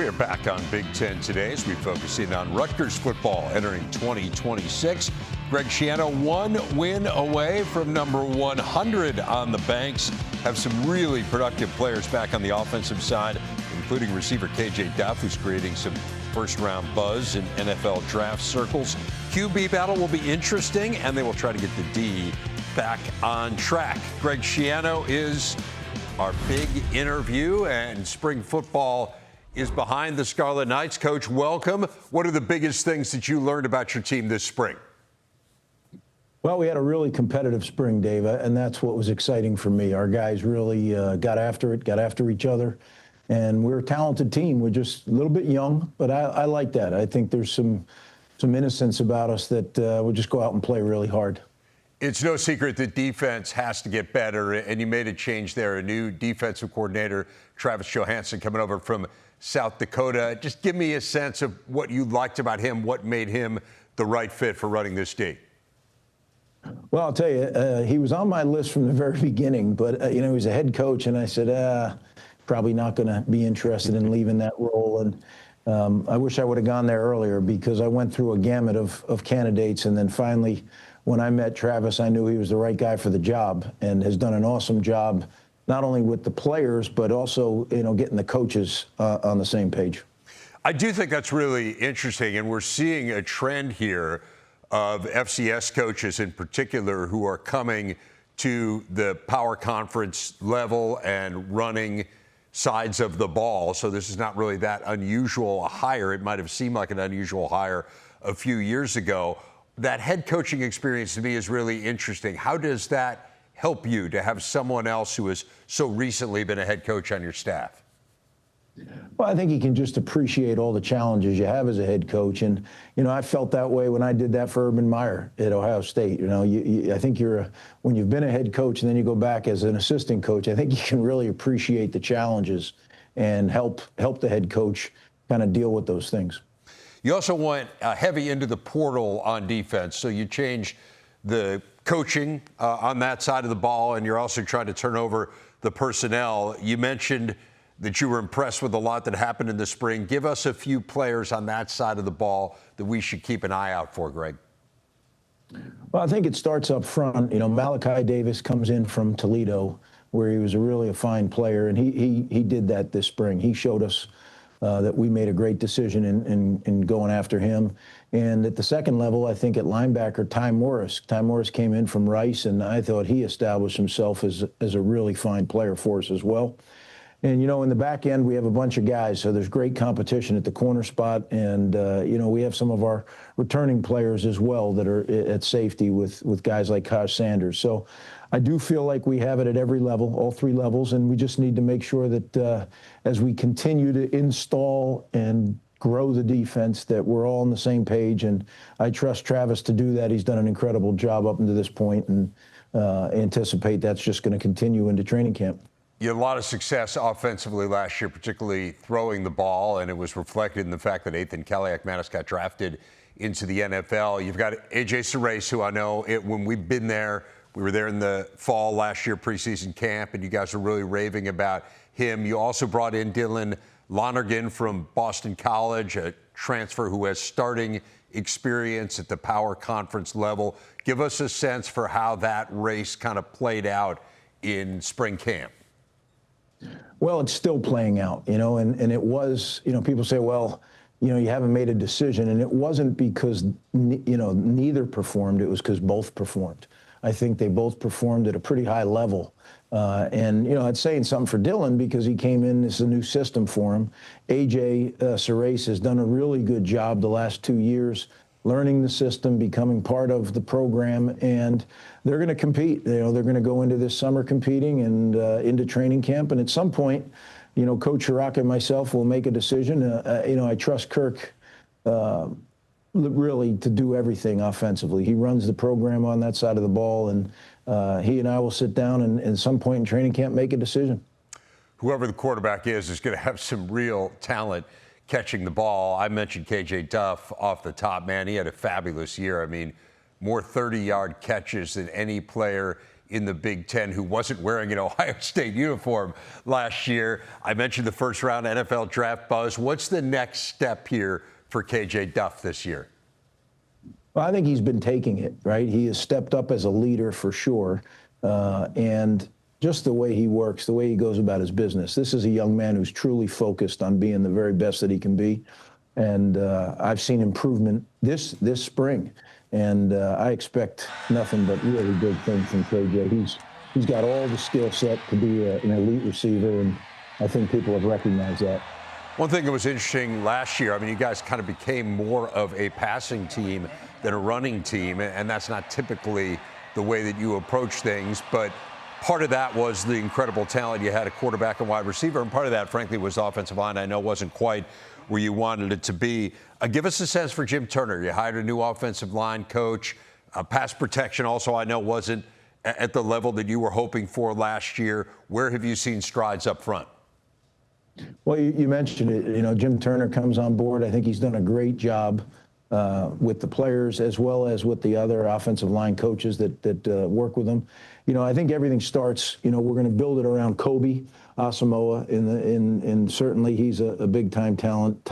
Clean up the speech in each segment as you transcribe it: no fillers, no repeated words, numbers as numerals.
We are back on Big Ten today as we focus in on Rutgers football entering 2026. Greg Schiano, one win away from number 100 on the Banks. Have some really productive players back on the offensive side, including receiver KJ Duff, who's creating some first-round buzz in NFL draft circles. QB battle will be interesting, and they will try to get the D back on track. Greg Schiano is our big interview, and spring football is behind the Scarlet Knights. Coach, welcome. What are the biggest things that you learned about your team this spring? Well, we had a really competitive spring, Dave, and that's what was exciting for me. Our guys really got after it, got after each other, and we're a talented team. We're just a little bit young, but I like that. I think there's some innocence about us that we'll just go out and play really hard. It's no secret that defense has to get better, and you made a change there. A new defensive coordinator, Travis Johansson, coming over from South Dakota. Just give me a sense of what you liked about him, what made him the right fit for running this team. Well, I'll tell you, he was on my list from the very beginning, but, he was a head coach, and I said, probably not going to be interested in leaving that role. And I wish I would have gone there earlier, because I went through a gamut of candidates, and then finally, when I met Travis, I knew he was the right guy for the job, and has done an awesome job, not only with the players, but also, getting the coaches on the same page. I do think that's really interesting, and we're seeing a trend here of FCS coaches in particular who are coming to the power conference level and running sides of the ball. So this is not really that unusual a hire. It might have seemed like an unusual hire a few years ago. That head coaching experience to me is really interesting. How does that help you to have someone else who has so recently been a head coach on your staff? Well, I think you can just appreciate all the challenges you have as a head coach. And, I felt that way when I did that for Urban Meyer at Ohio State. I think when you've been a head coach and then you go back as an assistant coach, I think you can really appreciate the challenges and help the head coach kind of deal with those things. You also went heavy into the portal on defense. So you changed the coaching on that side of the ball, and you're also trying to turn over the personnel. You mentioned that you were impressed with a lot that happened in the spring. Give us a few players on that side of the ball that we should keep an eye out for, Greg. Well, I think it starts up front. Malachi Davis comes in from Toledo, where he was really a fine player, and he did that this spring. He showed us that we made a great decision in going after him. And at the second level, I think at linebacker, Ty Morris. Ty Morris came in from Rice, and I thought he established himself as a really fine player for us as well. And, in the back end, we have a bunch of guys, so there's great competition at the corner spot. And, we have some of our returning players as well that are at safety with guys like Kaj Sanders. So I do feel like we have it at every level, all three levels, and we just need to make sure that as we continue to install and grow the defense, that we're all on the same page. And I trust Travis to do that. He's done an incredible job up until this point, and anticipate that's just going to continue into training camp. You had a lot of success offensively last year, particularly throwing the ball, and it was reflected in the fact that Ethan Kaliak-Mattis got drafted into the NFL. You've got A.J. Cerise, who I know when we've been there, we were there in the fall last year, preseason camp, and you guys were really raving about him. You also brought in Dylan Lonergan from Boston College, a transfer who has starting experience at the power conference level. Give us a sense for how that race kind of played out in spring camp. Well, it's still playing out, and it was, people say, well, you haven't made a decision, and it wasn't because, neither performed. It was because both performed. I think they both performed at a pretty high level. And, it's saying something for Dylan because he came in, it's a new system for him. A.J. Cerise has done a really good job the last 2 years, learning the system, becoming part of the program, and they're going to compete. They're going to go into this summer competing and into training camp. And at some point, Coach Chirac and myself will make a decision. I trust Kirk really to do everything offensively. He runs the program on that side of the ball, and he and I will sit down and at some point in training camp make a decision. Whoever the quarterback is going to have some real talent catching the ball. I mentioned KJ Duff off the top, man. He had a fabulous year. I mean, more 30-yard catches than any player in the Big Ten who wasn't wearing an Ohio State uniform last year. I mentioned the first round NFL draft buzz. What's the next step here for KJ Duff this year? Well, I think he's been taking it, right? He has stepped up as a leader for sure. And just the way he works, the way he goes about his business. This is a young man who's truly focused on being the very best that he can be. And I've seen improvement this spring. And I expect nothing but really good things from KJ. He's got all the skill set to be an elite receiver, and I think people have recognized that. One thing that was interesting last year, I mean, you guys kind of became more of a passing team than a running team, and that's not typically the way that you approach things, but part of that was the incredible talent you had at quarterback and wide receiver, and part of that, frankly, was the offensive line. I know wasn't quite where you wanted it to be. Give us a sense for Jim Turner. You hired a new offensive line coach. Pass protection also, I know, wasn't at the level that you were hoping for last year. Where have you seen strides up front? Well, you mentioned it. You know, Jim Turner comes on board. I think he's done a great job with the players as well as with the other offensive line coaches that work with them. You know, I think everything starts, you know, we're going to build it around Kobe Asamoah, and certainly he's a big-time talent.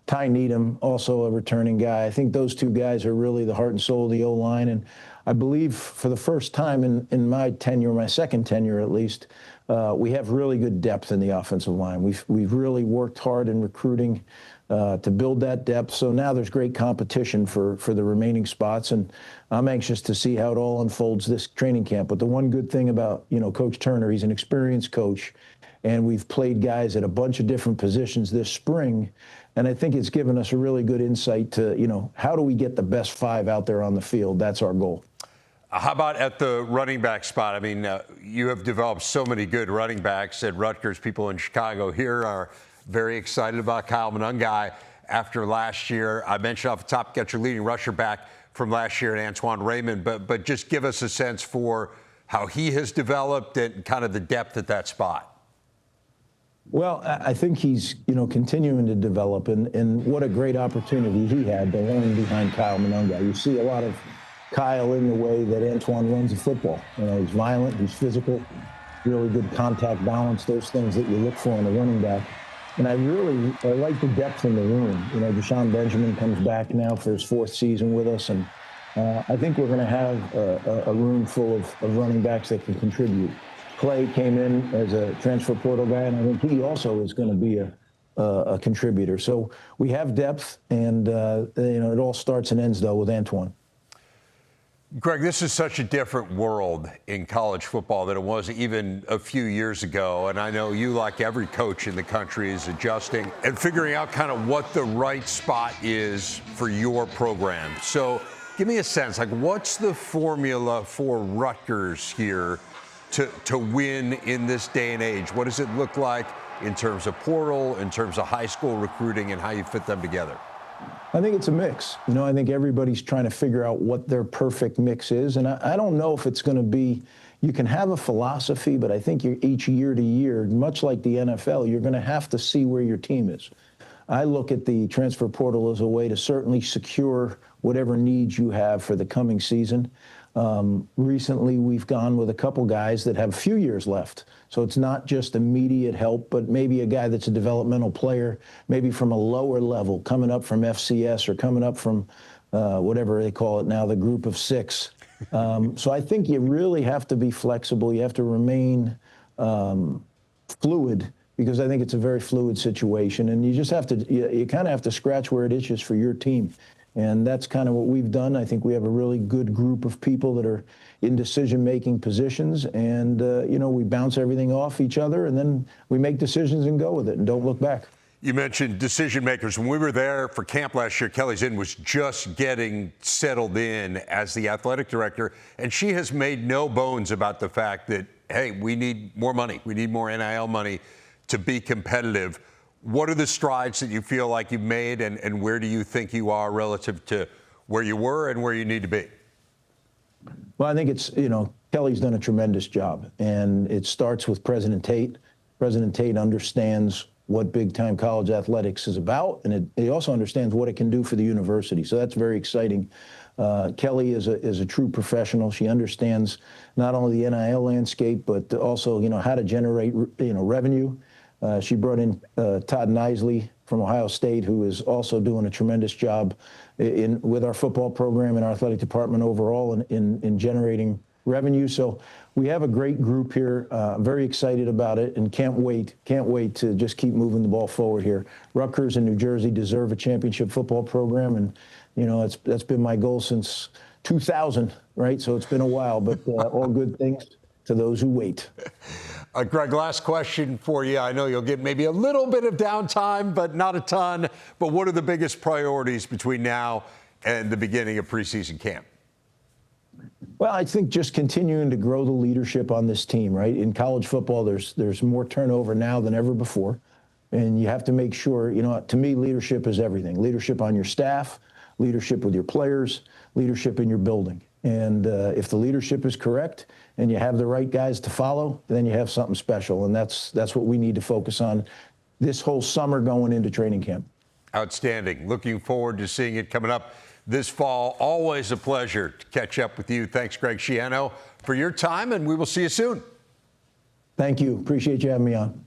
Ty Needham, also a returning guy. I think those two guys are really the heart and soul of the O-line, and I believe for the first time in my tenure, my second tenure at least, we have really good depth in the offensive line. We've really worked hard in recruiting to build that depth. So now there's great competition for the remaining spots, and I'm anxious to see how it all unfolds this training camp. But the one good thing about, you know, Coach Turner, he's an experienced coach, and we've played guys at a bunch of different positions this spring. And I think it's given us a really good insight to, you know, how do we get the best five out there on the field? That's our goal. How about at the running back spot? I mean, you have developed so many good running backs at Rutgers. People in Chicago here are very excited about Kyle Monangai after last year. I mentioned off the top, get your leading rusher back from last year, and Antoine Raymond. But just give us a sense for how he has developed and kind of the depth at that spot. Well, I think he's, you know, continuing to develop, and what a great opportunity he had to learn behind Kyle Monangai. You see a lot of Kyle in the way that Antoine runs the football. You know, he's violent, he's physical, really good contact balance, those things that you look for in a running back. And I like the depth in the room. You know, Deshaun Benjamin comes back now for his fourth season with us, and I think we're going to have a room full of running backs that can contribute. Clay came in as a transfer portal guy, and I think he also is going to be a contributor. So we have depth, and you know, it all starts and ends though with Antoine. Greg, this is such a different world in college football than it was even a few years ago. And I know you, like every coach in the country, is adjusting and figuring out kind of what the right spot is for your program. So give me a sense, like, what's the formula for Rutgers here to win in this day and age? What does it look like in terms of portal, in terms of high school recruiting, and how you fit them together? I think it's a mix. You know, I think everybody's trying to figure out what their perfect mix is. And I don't know if it's going to be, you can have a philosophy, but I think each year to year, much like the NFL, you're going to have to see where your team is. I look at the transfer portal as a way to certainly secure whatever needs you have for the coming season. Recently, we've gone with a couple guys that have a few years left. So it's not just immediate help, but maybe a guy that's a developmental player, maybe from a lower level, coming up from FCS or coming up from whatever they call it now, the group of six. So I think you really have to be flexible. You have to remain fluid, because I think it's a very fluid situation. And you just have to, you kind of have to scratch where it itches for your team. And that's kind of what we've done. I think we have a really good group of people that are in decision-making positions, and you know, we bounce everything off each other, and then we make decisions and go with it and don't look back. You mentioned decision makers. When we were there for camp last year, Kelly Zinn was just getting settled in as the athletic director, and she has made no bones about the fact that, hey, we need more money. We need more NIL money to be competitive. What are the strides that you feel like you've made, and where do you think you are relative to where you were and where you need to be? Well, I think it's, you know, Kelly's done a tremendous job, and it starts with President Tate. President Tate understands what big-time college athletics is about, and he also understands what it can do for the university. So that's very exciting. Kelly is a true professional. She understands not only the NIL landscape, but also, how to generate, revenue. She brought in Todd Nisley from Ohio State, who is also doing a tremendous job with our football program and our athletic department overall in generating revenue. So we have a great group here. Very excited about it, and can't wait to just keep moving the ball forward here. Rutgers and New Jersey deserve a championship football program, and that's been my goal since 2000, right? So it's been a while, but all good things to those who wait. Greg, last question for you. I know you'll get maybe a little bit of downtime, but not a ton. But what are the biggest priorities between now and the beginning of preseason camp? Well, I think just continuing to grow the leadership on this team, right? In college football, there's more turnover now than ever before. And you have to make sure, to me, leadership is everything. Leadership on your staff, leadership with your players, leadership in your building. And if the leadership is correct and you have the right guys to follow, then you have something special. And that's what we need to focus on this whole summer going into training camp. Outstanding. Looking forward to seeing it coming up this fall. Always a pleasure to catch up with you. Thanks, Greg Schiano, for your time, and we will see you soon. Thank you. Appreciate you having me on.